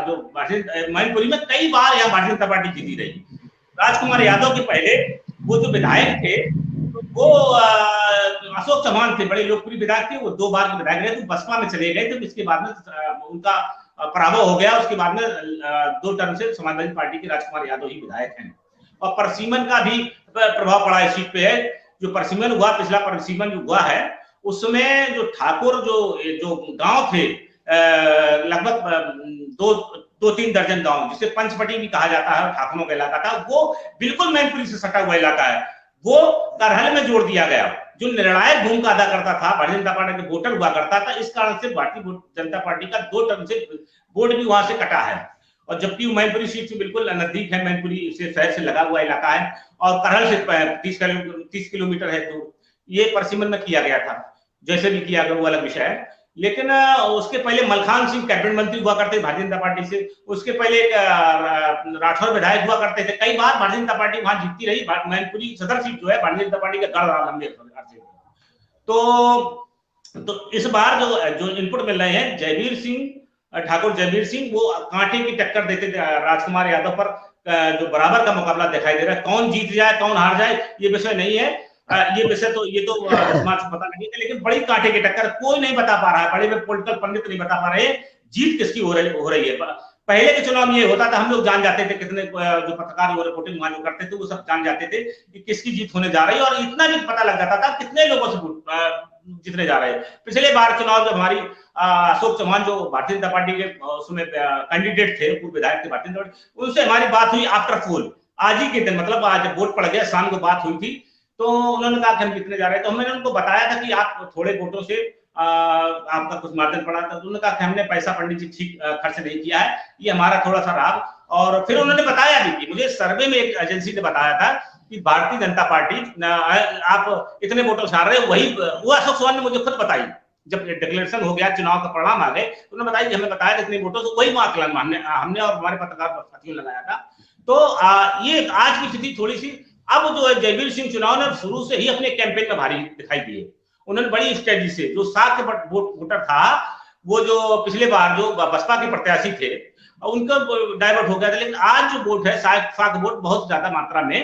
जो मैनपुरी में कई बार यहाँ भारतीय जनता पार्टी जीती रही। राजकुमार यादव के पहले वो जो विधायक थे वो अशोक चौहान थे, बड़े लोकप्रिय विधायक थे, वो 2 बार के विधायक रहे, तो बसपा में चले गए थे, इसके बाद में उनका पराभव हो गया, उसके बाद में 2 टर्म से समाजवादी पार्टी के राजकुमार यादव ही विधायक हैं। और परसीमन का भी प्रभाव पड़ा इस सीट पे है, जो परसीमन हुआ, पिछला परसीमन जो हुआ है उसमें जो ठाकुर जो गांव थे लगभग 2-3 दर्जन गांव, जिसे पंचपटी भी कहा जाता है, ठाकुरों का इलाका था, वो बिल्कुल मैनपुरी से सटा हुआ इलाका है, वो करहल में जोड़ दिया गया, जो निर्णायक भूमिका अदा करता था, भारतीय जनता पार्टी के वोटर हुआ करता था। इस कारण से भारतीय जनता पार्टी का 2 टर्म से वोट भी वहां से कटा है, और जबकि मैनपुरी सीट से बिल्कुल नजदीक है, मैनपुरी से शहर से लगा हुआ इलाका है और करहल से 30 किलोमीटर है दूर। ये परसीमन में किया गया था, जैसे भी किया गया वो अलग विषय है। लेकिन उसके पहले मलखान सिंह कैबिनेट मंत्री हुआ करते भारतीय जनता पार्टी से, उसके पहले राठौर विधायक हुआ करते थे, कई बार भारतीय जनता पार्टी वहां जीतती रही। मैनपुरी सदर सीट जो है भारतीय जनता पार्टी का गढ़ रहा लंबे अर्से। तो इस बार जो इनपुट मिल रहे हैं, जयवीर सिंह ठाकुर जयवीर सिंह वो कांटे की टक्कर देते थे राजकुमार यादव पर, जो बराबर का मुकाबला दिखाई दे रहा है। कौन जीत जाए कौन हार जाए ये विषय नहीं है, ये विषय तो समाज को पता नहीं है, लेकिन बड़ी कांटे की टक्कर कोई नहीं बता पा रहा है, बड़े पॉलिटिकल पंडित नहीं बता पा रहे जीत किसकी हो रही है। पहले के चुनाव में ये होता था, हम लोग जान जाते थे, कितने जो पत्रकार वो रिपोर्टिंग वहां जो करते थे वो सब जान जाते थे कि किसकी जीत होने जा रही है, और इतना भी पता लग जाता था कितने लोगों से जीतने जा रहे हैं। पिछले बार चुनाव जब हमारी अशोक चौहान जो भारतीय जनता पार्टी के उसमें कैंडिडेट थे, पूर्व विधायक थे भारतीय जनता पार्टी, उनसे हमारी बात हुई आफ्टर पोल, आज ही के दिन, मतलब आज वोट पड़ गया, शाम को बात हुई थी, तो उन्होंने कहा कि हम जीतने जा रहे हैं। तो मैंने उनको बताया था कि आप थोड़े वोटों से आपका कुछ मार्जिन पड़ा था, तो उन्होंने कहा कि हमने पैसा पंडित जी ठीक खर्च नहीं किया है, ये हमारा थोड़ा सा रहा। और फिर उन्होंने बताया भी कि मुझे सर्वे में एक एजेंसी ने बताया था कि भारतीय जनता पार्टी आप इतने वोटों से हार रहे हो, वो अशोक चौहान ने मुझे खुद बताई। जब डिक्लेरेशन हो गया, चुनाव का परिणाम आ गए, उन्होंने बताया कि हमें बताया कितने वोटों से, वही आकलन हमने और हमारे पत्रकार साथियों ने लगाया था। तो ये आज की स्थिति थोड़ी सी, अब जो है जयवीर सिंह चुनाव ने शुरू से ही अपने कैंपेन में भारी दिखाई दिए। उन्होंने बड़ी स्ट्रेटजी से, जो 7 वोटर था, वो जो पिछले बार जो बसपा के प्रत्याशी थे उनका डाइवर्ट हो गया था, लेकिन आज जो वोट है 7 वोट बहुत ज्यादा मात्रा में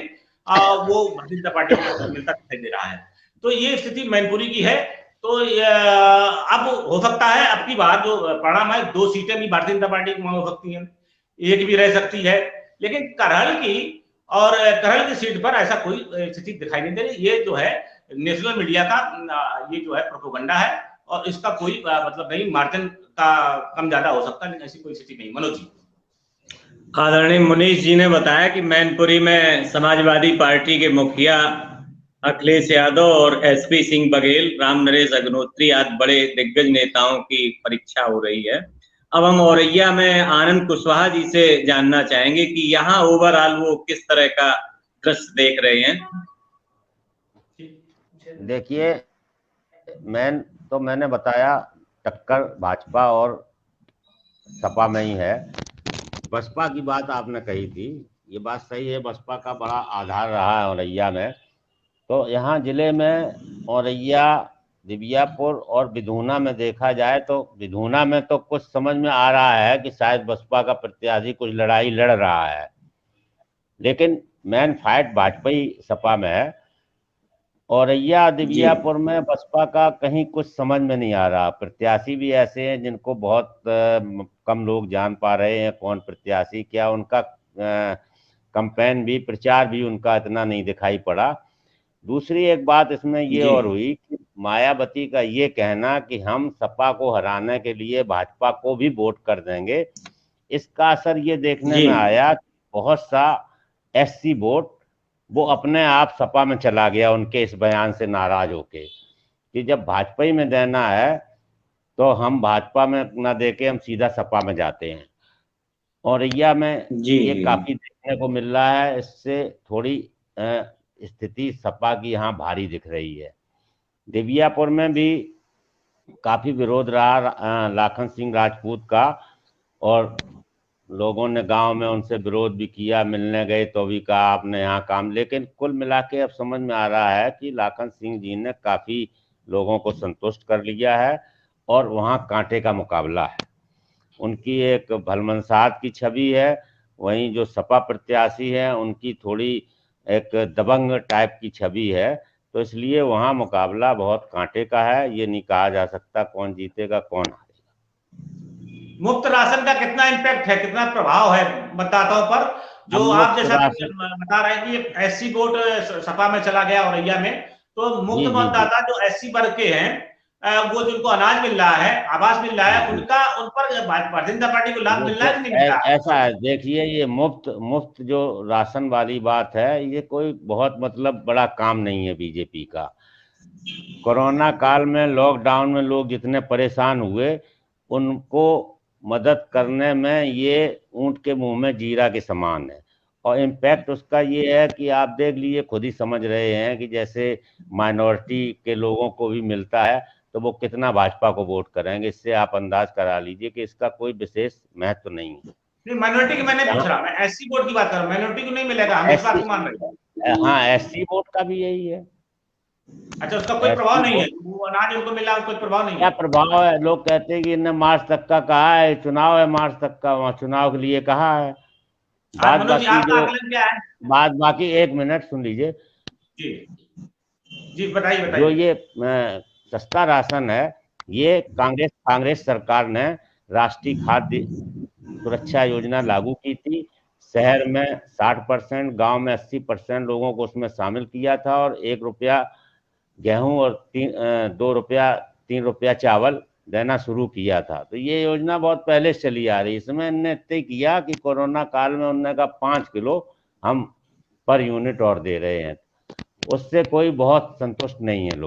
वो भारतीय जनता पार्टी को मिलता दिखाई दे रहा है। तो ये स्थिति मैनपुरी की है। तो अब हो सकता है अब की बार जो परिणाम है, 2 सीटें भी भारतीय जनता पार्टी की हो सकती हैं, 1 भी रह सकती है, लेकिन करहल की सीट पर ऐसा कोई स्थिति दिखाई नहीं दे रही। ये जो है नेशनल मीडिया का ये जो है प्रोपेगेंडा है, और इसका कोई मतलब नहीं, मार्जिन का कम ज्यादा हो सकता है, ऐसी कोई स्थिति नहीं। मनोज जी। आदरणीय मुनीश जी ने बताया कि मैनपुरी में समाजवादी पार्टी के मुखिया अखिलेश यादव और एसपी सिंह बघेल, राम नरेश अग्निहोत्री आदि बड़े दिग्गज नेताओं की परीक्षा हो रही है। अब हम औरैया में आनंद कुशवाहा जी से जानना चाहेंगे कि यहाँ ओवरऑल वो किस तरह का दृश्य देख रहे हैं। देखिए, मैंने बताया टक्कर भाजपा और सपा में ही है। बसपा की बात आपने कही थी, ये बात सही है, बसपा का बड़ा आधार रहा है औरैया में। तो यहाँ जिले में औरैया, दिबियापुर और बिधूना में देखा जाए तो बिधूना में तो कुछ समझ में आ रहा है कि शायद बसपा का प्रत्याशी कुछ लड़ाई लड़ रहा है, लेकिन मेन फाइट भाजपा ही सपा में है। औरैया दिबियापुर में बसपा का कहीं कुछ समझ में नहीं आ रहा। प्रत्याशी भी ऐसे हैं जिनको बहुत कम लोग जान पा रहे हैं कौन प्रत्याशी क्या, उनका कैंपेन भी, प्रचार भी उनका इतना नहीं दिखाई पड़ा। दूसरी एक बात इसमें ये और हुई कि मायावती का ये कहना कि हम सपा को हराने के लिए भाजपा को भी वोट कर देंगे, इसका असर ये देखने में आया कि बहुत सा एससी वोट वो अपने आप सपा में चला गया उनके इस बयान से नाराज होके कि जब भाजपा ही में देना है तो हम भाजपा में ना देके हम सीधा सपा में जाते हैं। औरैया में ये काफी देखने को मिल रहा है। इससे थोड़ी स्थिति सपा की यहाँ भारी दिख रही है। दिबियापुर में भी काफी विरोध रहा लाखन सिंह राजपूत का, और लोगों ने गांव में उनसे विरोध भी किया, मिलने गए तो भी कहा आपने यहाँ काम, लेकिन कुल मिला के अब समझ में आ रहा है कि लाखन सिंह जी ने काफी लोगों को संतुष्ट कर लिया है और वहाँ कांटे का मुकाबला है। उनकी एक भलमनसाहत की छवि है, वहीं जो सपा प्रत्याशी है उनकी थोड़ी एक दबंग टाइप की छवि है, तो इसलिए वहाँ मुकाबला बहुत कांटे का है। ये नहीं कहा जा सकता कौन जीतेगा कौन हारेगा। मुफ्त राशन का कितना इम्पैक्ट है, कितना प्रभाव है मतदाताओं पर? जो आप जैसा बता रहे हैं कि एससी वोट सपा में चला गया औरैया में, तो मुफ्त मतदाता जो एससी वर्ग के हैं, वो जिनको अनाज मिल रहा है, आवास मिल रहा है, उनका उन पर भारतीय जनता पार्टी को लाभ मिल रहा है कि नहीं मिल रहा? ऐसा है, देखिए ये मुफ्त जो राशन वाली बात है, ये कोई बहुत मतलब बड़ा काम नहीं है बीजेपी का। कोरोना काल में, लॉकडाउन में लोग जितने परेशान हुए, उनको मदद करने में ये ऊंट के मुंह में जीरा के समान है। और इम्पैक्ट उसका ये है कि आप देख लीजिए, खुद ही समझ रहे हैं कि जैसे माइनॉरिटी के लोगों को भी मिलता है तो वो कितना भाजपा को वोट करेंगे। इससे आप अंदाज करा लीजिए कि इसका कोई विशेष महत्व नहीं है। नहीं, माइनॉरिटी की मैं नहीं पूछ रहा, मैं एससी वोट की बात कर रहा हूं। माइनॉरिटी को नहीं मिलेगा, हम इस बात को मान रहे हैं। हाँ, एससी वोट का भी यही है। अच्छा, उसका कोई प्रभाव नहीं है, वो अनाज उनको मिला, कोई प्रभाव नहीं है? क्या प्रभाव है? लोग कहते हैं कि इन्हें मार्च तक का कहा है, चुनाव है मार्च तक का, वहाँ चुनाव के लिए कहा है। बात बाकी 1 मिनट सुन लीजिए जी, बताइए। जो ये सस्ता राशन है, ये कांग्रेस सरकार ने राष्ट्रीय खाद्य सुरक्षा योजना लागू की थी। शहर में 60%, गांव में 80% लोगों को उसमें शामिल किया था, और 1 रुपया गेहूं और 2 रुपया 3 रुपया चावल देना शुरू किया था। तो ये योजना बहुत पहले से चली आ रही। इसमें इन्होंने तय किया कि कोरोना काल में उन्होंने कहा 5 किलो हम पर यूनिट और दे रहे हैं। उससे कोई बहुत संतुष्ट नहीं है।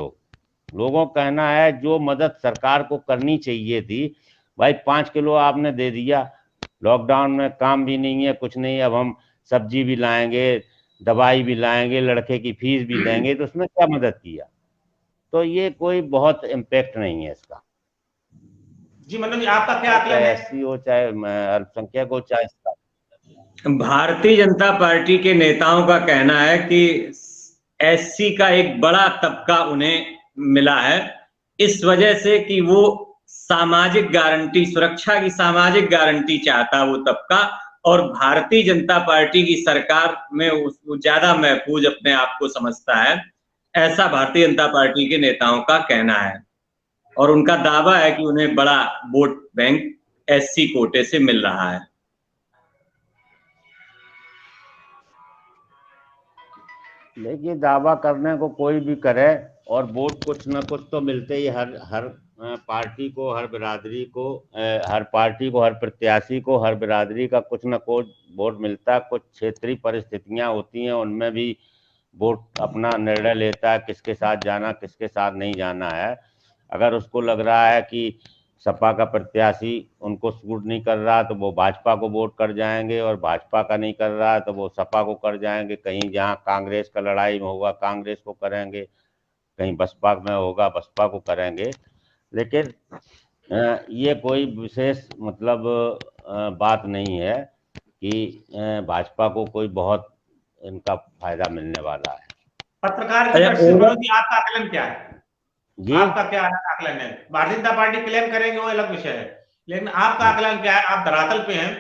लोगों का कहना है जो मदद सरकार को करनी चाहिए थी, भाई 5 किलो आपने दे दिया, लॉकडाउन में काम भी नहीं है, कुछ नहीं है, अब हम सब्जी भी लाएंगे, दवाई भी लाएंगे, लड़के की फीस भी देंगे, तो उसमें क्या मदद किया? तो ये कोई बहुत इम्पैक्ट नहीं है इसका। जी मनोज जी, आपका क्या आकलन है? एससी हो चाहे अल्पसंख्यक हो चाहे इसका, भारतीय जनता पार्टी के नेताओं का कहना है कि एससी का एक बड़ा तबका उन्हें मिला है, इस वजह से कि वो सामाजिक गारंटी, सुरक्षा की सामाजिक गारंटी चाहता वो तबका, और भारतीय जनता पार्टी की सरकार में वो ज्यादा महफूज अपने आप को समझता है। ऐसा भारतीय जनता पार्टी के नेताओं का कहना है, और उनका दावा है कि उन्हें बड़ा वोट बैंक एससी कोटे से मिल रहा है। देखिए, दावा करने को कोई भी करे, और वोट कुछ ना कुछ तो मिलते ही हर पार्टी को, हर बिरादरी को, हर पार्टी को, हर प्रत्याशी को, हर बिरादरी का कुछ ना कुछ वोट मिलता। कुछ क्षेत्रीय परिस्थितियां होती हैं, उनमें भी वोट अपना निर्णय लेता है किसके साथ जाना किसके साथ नहीं जाना है। अगर उसको लग रहा है कि सपा का प्रत्याशी उनको सूट नहीं कर रहा तो वो भाजपा को वोट कर जाएंगे, और भाजपा का नहीं कर रहा तो वो सपा को कर जाएंगे। कहीं जहां कांग्रेस का लड़ाई में होगा कांग्रेस को करेंगे, कहीं बसपा में होगा बसपा को करेंगे। लेकिन ये कोई विशेष मतलब बात नहीं है कि भाजपा को कोई बहुत इनका फायदा मिलने वाला है। पत्रकार की दृष्टि से मनोज जी, आपका आकलन क्या है? जी आपका क्या आकलन है? भारतीय जनता पार्टी क्लेम करेंगे वो अलग विषय है, लेकिन आपका आकलन क्या है? आप धरातल पे हैं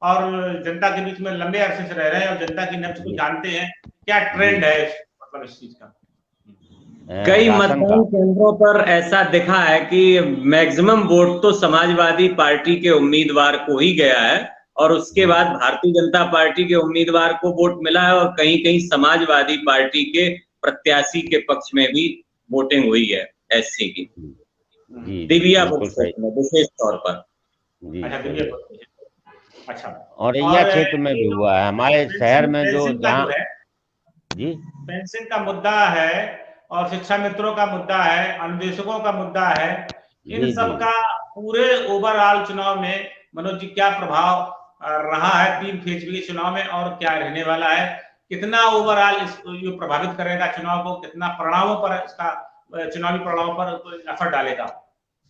और जनता के बीच में लंबे अरसे से रह रहे हैं और जनता की नब्ज को जानते हैं, क्या ट्रेंड है मतलब इस चीज का? कई मतदान केंद्रों पर ऐसा दिखा है कि मैक्सिमम वोट तो समाजवादी पार्टी के उम्मीदवार को ही गया है, और उसके बाद भारतीय जनता पार्टी के उम्मीदवार को वोट मिला है, और कहीं कहीं समाजवादी पार्टी के प्रत्याशी के पक्ष में भी वोटिंग हुई है एससी की, दिव्या में विशेष तौर पर। अच्छा, और यह क्षेत्र में भी हुआ है हमारे शहर में जो जहाँ जी पेंशन का मुद्दा है और शिक्षा मित्रों का मुद्दा है, अनुदेशकों का मुद्दा है, इन सब का पूरे ओवरऑल चुनाव में मनोज जी क्या प्रभाव रहा है 3 फेज के चुनाव में, और क्या रहने वाला है? कितना ओवरऑल ये प्रभावित करेगा चुनाव को, कितना परिणामों पर इसका चुनावी परिणामों पर असर डालेगा?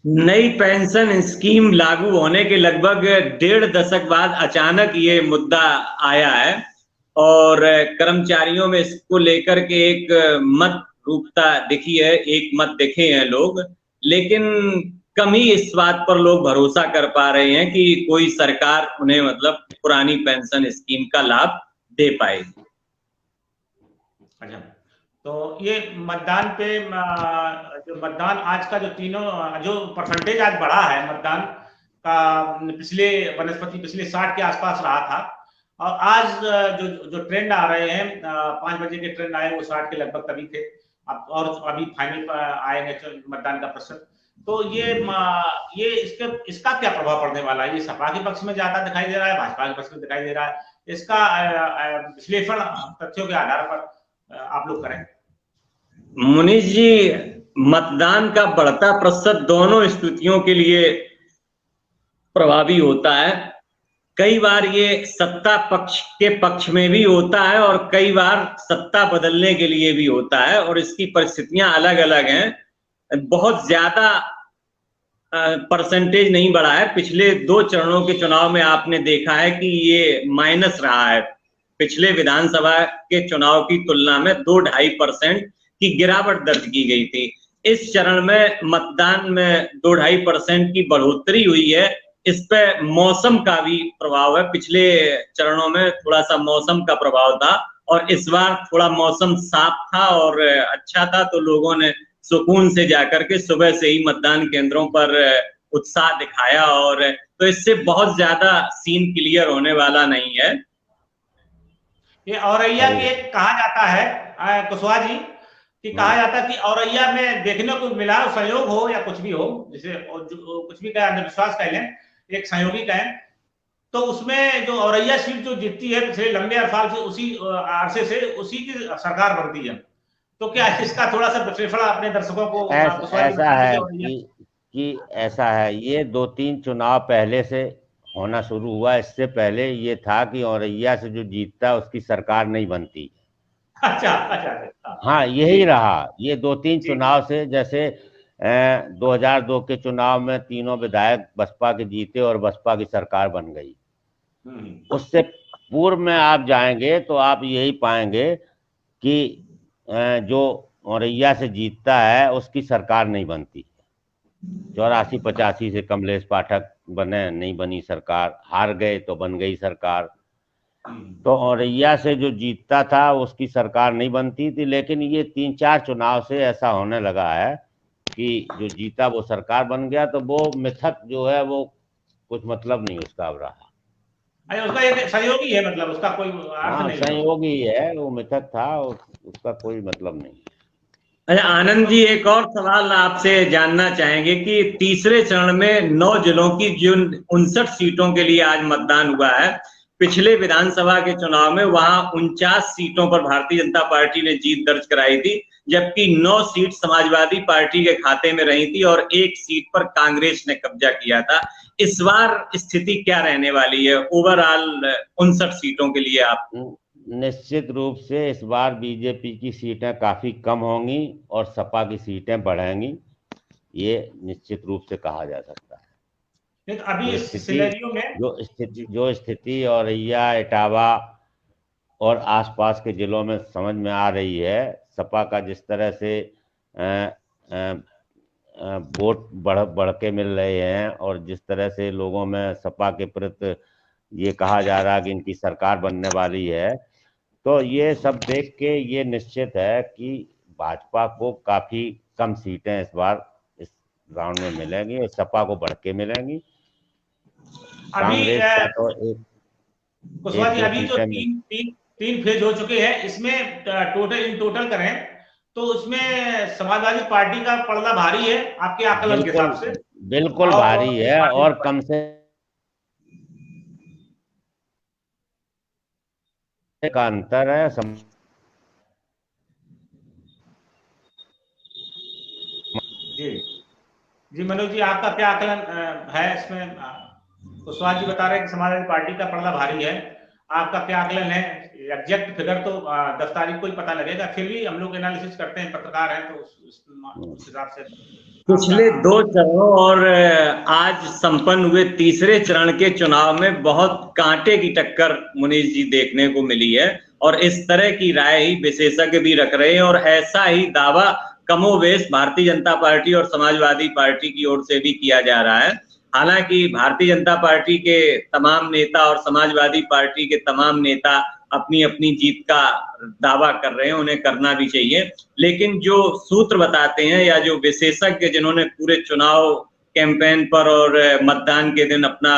नई पेंशन स्कीम लागू होने के लगभग 1.5 दशक बाद अचानक ये मुद्दा आया है, और कर्मचारियों में इसको लेकर के एक मत रूपता दिखी है, एक मत दिखे हैं लोग, लेकिन कम ही इस बात पर लोग भरोसा कर पा रहे हैं कि कोई सरकार उन्हें मतलब पुरानी पेंशन स्कीम का लाभ दे पाएगी। अच्छा, तो ये मतदान पे जो मतदान आज का जो परसेंटेज आज बढ़ा है मतदान का, पिछले 60 के आसपास रहा था, और आज जो ट्रेंड आ रहे हैं 5 बजे के ट्रेंड आए वो 60 के लगभग तभी थे, और अभी फाइनल पर आएंगे मतदान का प्रतिशत। तो ये इसका क्या प्रभाव पड़ने वाला है? ये सपा के पक्ष में ज्यादा दिखाई दे रहा है, भाजपा के पक्ष में दिखाई दे रहा है? इसका विश्लेषण तथ्यों के आधार पर आप लोग करें। मुनीष जी, मतदान का बढ़ता प्रतिशत दोनों स्थितियों के लिए प्रभावी होता है। कई बार ये सत्ता पक्ष के पक्ष में भी होता है और कई बार सत्ता बदलने के लिए भी होता है, और इसकी परिस्थितियां अलग अलग हैं। बहुत ज्यादा परसेंटेज नहीं बढ़ा है। पिछले 2 चरणों के चुनाव में आपने देखा है कि ये माइनस रहा है। पिछले विधानसभा के चुनाव की तुलना में 2-2.5% की गिरावट दर्ज की गई थी। इस चरण में मतदान में 2-2.5% की बढ़ोतरी हुई है। इस पे मौसम का भी प्रभाव है। पिछले चरणों में थोड़ा सा मौसम का प्रभाव था, और इस बार थोड़ा मौसम साफ था और अच्छा था, तो लोगों ने सुकून से जाकर के सुबह से ही मतदान केंद्रों पर उत्साह दिखाया, और तो इससे बहुत ज्यादा सीन क्लियर होने वाला नहीं है। ये औरैया के कहा जाता है कुशवाहा जी कि कहा जाता है कि औरैया में देखने को मिला, संयोग हो या कुछ भी हो, जैसे कुछ भी कहें, अंधविश्वास कह लें, एक सहयोगी कहें, तो उसमें जो औरैया सीट जो जीतती है पिछले लंबे अरसे से उसी की सरकार बनती है। तो क्या इसका थोड़ा सा विश्लेषण अपने दर्शकों को ऐसा है कि ऐसा है, ये 2-3 चुनाव पहले से होना शुरू हुआ। इससे पहले ये था कि औरैया से जो जीतता उसकी सरकार नहीं बनती। अच्छा। हाँ, यही रहा ये 2-3 चुनाव से। जैसे 2002 के चुनाव में तीनों विधायक बसपा के जीते और बसपा की सरकार बन गई। उससे पूर्व में आप जाएंगे तो आप यही पाएंगे कि जो औरैया से जीतता है उसकी सरकार नहीं बनती। 84-85 से कमलेश पाठक बने, नहीं बनी सरकार, हार गए तो बन गई सरकार। तो औरैया से जो जीतता था उसकी सरकार नहीं बनती थी। लेकिन ये 3-4 चुनाव से ऐसा होने लगा है कि जो जीता वो सरकार बन गया, तो वो मिथक जो है वो कुछ मतलब नहीं उसका अब रहा। उसका एक सहयोगी है, मतलब उसका कोई अर्थ नहीं, सहयोगी है, वो मिथक था, उसका कोई मतलब नहीं। अच्छा आनंद जी, एक और सवाल आपसे जानना चाहेंगे कि तीसरे चरण में 9 जिलों की जो 59 सीटों के लिए आज मतदान हुआ है, पिछले विधानसभा के चुनाव में वहां 49 सीटों पर भारतीय जनता पार्टी ने जीत दर्ज कराई थी, जबकि 9 सीट समाजवादी पार्टी के खाते में रही थी और 1 सीट पर कांग्रेस ने कब्जा किया था। इस बार स्थिति क्या रहने वाली है ओवरऑल 59 सीटों के लिए? आप निश्चित रूप से इस बार बीजेपी की सीटें काफी कम होंगी और सपा की सीटें बढ़ेंगी, ये निश्चित रूप से कहा जा सकता है। अभी इस सिनेरियो में जो स्थिति औरैया, इटावा और आसपास के जिलों में समझ में आ रही है, सपा का जिस तरह से वोट बढ़ के मिल रहे हैं और जिस तरह से लोगों में सपा के प्रति ये कहा जा रहा है कि इनकी सरकार बनने वाली है, तो ये सब देख के ये निश्चित है कि भाजपा को काफी कम सीटें इस बार इस राउंड में मिलेंगी और सपा को बढ़ के मिलेंगी। कांग्रेस का तो अभी तो तीन फेज हो चुके हैं, इसमें टोटल करें तो उसमें समाजवादी पार्टी का पलड़ा भारी है आपके आकलन के हिसाब से? बिल्कुल भारी है और कम से का अंतर है। जी मनोज जी, आपका क्या आकलन है इसमें? कुशवाहा जी बता रहे हैं कि समाजवादी पार्टी का पलड़ा भारी है, आपका क्या आकलन है? एग्जैक्ट फिगर तो 10 तारीख को ही पता लगेगा, फिर भी हम लोग एनालिसिस करते हैं, पत्रकार हैं, तो उस हिसाब से पिछले 2 चरणों और आज संपन्न हुए तीसरे चरण के चुनाव में बहुत कांटे की टक्कर मुनीष जी देखने को मिली है और इस तरह की राय ही विशेषज्ञ भी रख रहे हैं और ऐसा ही दावा कमोबेश भारतीय जनता पार्टी और समाजवादी पार्टी की ओर से भी किया जा रहा है। हालांकि भारतीय जनता पार्टी के तमाम नेता और समाजवादी पार्टी के तमाम नेता अपनी अपनी जीत का दावा कर रहे हैं, उन्हें करना भी चाहिए, लेकिन जो सूत्र बताते हैं या जो विशेषज्ञ जिन्होंने पूरे चुनाव कैंपेन पर और मतदान के दिन अपना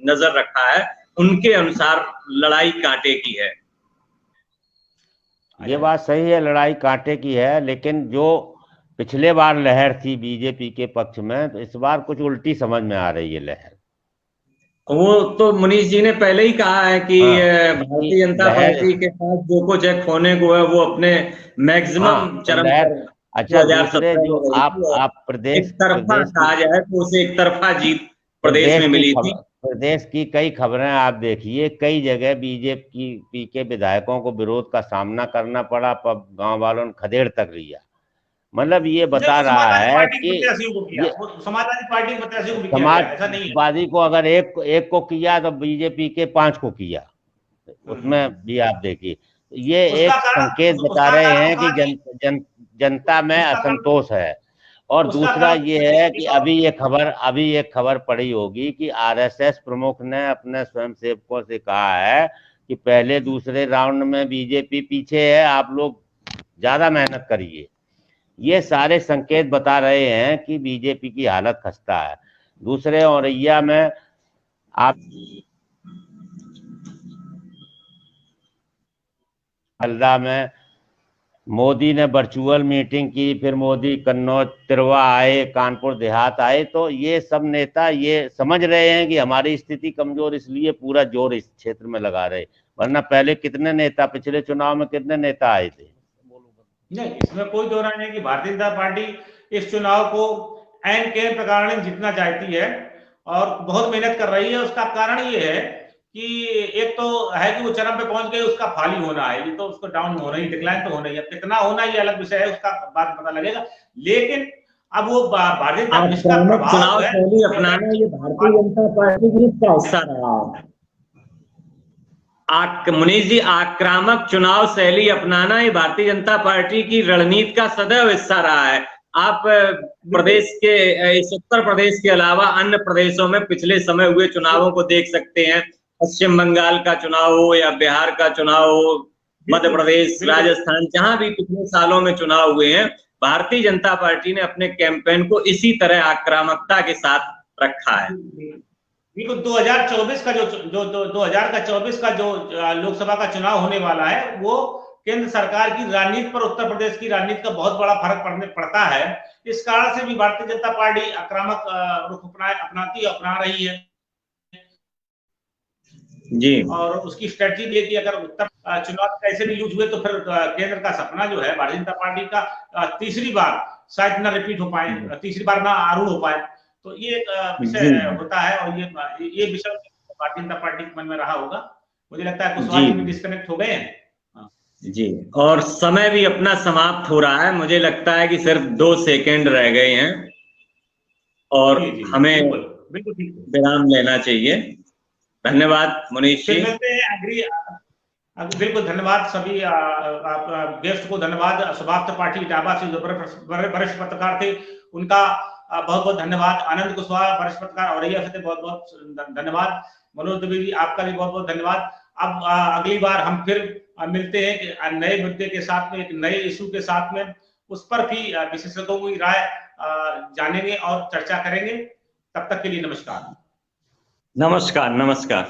नजर रखा है, उनके अनुसार लड़ाई कांटे की है। ये बात सही है, लड़ाई कांटे की है, लेकिन जो पिछले बार लहर थी बीजेपी के पक्ष में, तो इस बार कुछ उल्टी समझ में आ रही है लहर। वो तो मुनीष जी ने पहले ही कहा है कि भारतीय जनता पार्टी के साथ जो कुछ है खोने को है वो अपने मैक्सिमम चरम पर। अच्छा, दूसरे जो आप प्रदेश कहा जाए तो उसे एक तरफा जीत प्रदेश में मिली थी। प्रदेश की कई खबरें आप देखिए, कई जगह बीजेपी के विधायकों को विरोध का सामना करना पड़ा, पर गांव वालों ने खदेड़ तक लिया। मतलब ये बता रहा है कि समाजवादी को अगर एक को किया तो बीजेपी के 5 को किया, उसमें भी आप देखिए, ये एक संकेत बता रहे हैं कि जनता में असंतोष है। और दूसरा ये है कि अभी एक खबर पड़ी होगी कि आरएसएस प्रमुख ने अपने स्वयंसेवकों से कहा है कि पहले दूसरे राउंड में बीजेपी पीछे है, आप लोग ज्यादा मेहनत करिए। ये सारे संकेत बता रहे हैं कि बीजेपी की हालत खस्ता है। दूसरे औरैया में आप हल्दा में मोदी ने वर्चुअल मीटिंग की, फिर मोदी कन्नौज तिरवा आए, कानपुर देहात आए, तो ये सब नेता ये समझ रहे हैं कि हमारी स्थिति कमजोर, इसलिए पूरा जोर इस क्षेत्र में लगा रहे। वरना पहले कितने नेता, पिछले चुनाव में कितने नेता आए थे? नहीं, इसमें कोई दो राय नहीं कि भारतीय जनता पार्टी इस चुनाव को ऐन के प्रकार जीतना चाहती है और बहुत मेहनत कर रही है। उसका कारण ये है कि एक तो है कि वो चरम पे पहुंच गए, उसका फाली होना है, ये तो उसको डाउन होना ही, डिक्लाइन तो होना ही है। कितना होना ये अलग विषय है, उसका बाद पता लगेगा। लेकिन अब वो भारतीय चुनाव शैली अपनाना ये भारतीय जनता पार्टी की हिस्सा रहा है। मुनीष जी, आक्रामक चुनाव शैली अपनाना ये भारतीय जनता पार्टी की रणनीति का सदैव हिस्सा रहा है। आप प्रदेश के इस उत्तर प्रदेश के अलावा अन्य प्रदेशों में पिछले समय हुए चुनावों को देख सकते हैं। पश्चिम बंगाल का चुनाव हो या बिहार का चुनाव हो, मध्य प्रदेश, राजस्थान, जहां भी पिछले सालों में चुनाव हुए हैं, भारतीय जनता पार्टी ने अपने कैंपेन को इसी तरह आक्रामकता के साथ रखा है। 2024 का जो 2024 का जो लोकसभा का चुनाव होने वाला है, वो केंद्र सरकार की रणनीति पर उत्तर प्रदेश की रणनीति का बहुत बड़ा फर्क पड़ता है। इस कारण से भी भारतीय जनता पार्टी आक्रामक रुख अपना रही है। जी। और उसकी स्ट्रेटजी भी है कि अगर उत्तर चुनाव कैसे भी लूज हुए तो फिर केंद्र का सपना जो है भारतीय जनता पार्टी का तीसरी बार शायद ना रिपीट हो पाए, तीसरी बार ना आरूढ़ हो पाए, तो ये एक विषय होता है। और ये विषय भारतीय जनता पार्टी के मन में रहा होगा। मुझे लगता है कुशवाहा जी भी डिस्कनेक्ट हो गए हैं। जी, और समय भी अपना समाप्त हो रहा है, मुझे लगता है कि सिर्फ 2 सेकंड रह गए हैं और हमें बिल्कुल विराम लेना चाहिए। धन्यवाद मुनीष जी। मिलते हैं। बिल्कुल धन्यवाद सभी आप गेस्ट को, धन्यवाद सुभाष पार्टी इटावा से जो वरिष्ठ पत्रकार थे उनका बहुत बहुत धन्यवाद। आनंद कुशवाहा वरिष्ठ पत्रकार औरैया से बहुत बहुत धन्यवाद। मनोज दुबे जी आपका भी बहुत बहुत धन्यवाद। अब अगली बार हम फिर मिलते हैं कि नए मुद्दे के साथ में, एक नए इशू के साथ में, उस पर भी विशेषज्ञों की राय जानेंगे और चर्चा करेंगे। तब तक के लिए नमस्कार। नमस्कार।